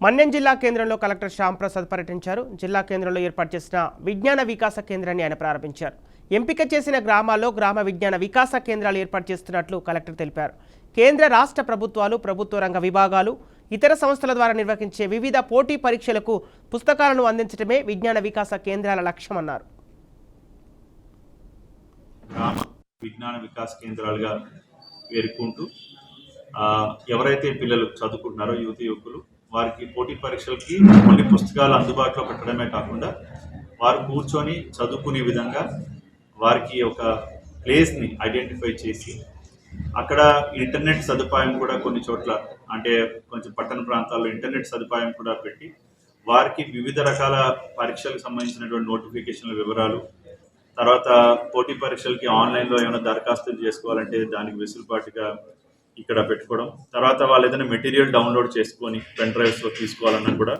మన్యం జిల్లా కేంద్రంలో కలెక్టర్ శ్యాంప్రసాద్ పర్యటించారు. జిల్లా కేంద్రంలో ఏర్పాటు చేసిన విజ్ఞాన వికాస కేంద్రాన్ని ఆయన ప్రారంభించారు. ఎంపిక చేసిన గ్రామాల్లో గ్రామ విజ్ఞాన వికాస కేంద్రాలు ఏర్పాటు చేస్తున్నట్లు కలెక్టర్ తెలిపారు. కేంద్ర రాష్ట్ర ప్రభుత్వాలు, ప్రభుత్వ రంగ విభాగాలు, ఇతర సంస్థల ద్వారా నిర్వహించే వివిధ పోటీ పరీక్షలకు పుస్తకాలను అందించడమే విజ్ఞాన వికాస కేంద్రాల లక్ష్యమన్నారు. గ్రామ విజ్ఞాన వికాస కేంద్రాలుగా పేర్కొంటూ ఎవరైతే పిల్లలు చదువుకుంటున్నారో యువకులు వారికి పోటీ పరీక్షలకి కొన్ని పుస్తకాలు అందుబాటులో పెట్టడమే కాకుండా వారు కూర్చొని చదువుకునే విధంగా వారికి ఒక ప్లేస్ని ఐడెంటిఫై చేసి అక్కడ ఇంటర్నెట్ సదుపాయం కూడా కొన్ని చోట్ల అంటే కొంచెం పట్టణ ప్రాంతాల్లో ఇంటర్నెట్ సదుపాయం కూడా పెట్టి వారికి వివిధ రకాల పరీక్షలకు సంబంధించినటువంటి నోటిఫికేషన్ల వివరాలు, తర్వాత పోటీ పరీక్షలకి ఆన్లైన్లో ఏమైనా దరఖాస్తులు చేసుకోవాలంటే దానికి వెసులుబాటుగా ఇక్కడ పెట్టుకోవడం, తర్వాత వాళ్ళు ఏదైనా మెటీరియల్ డౌన్లోడ్ చేసుకొని పెన్ డ్రైవ్స్లో తీసుకోవాలన్నా కూడా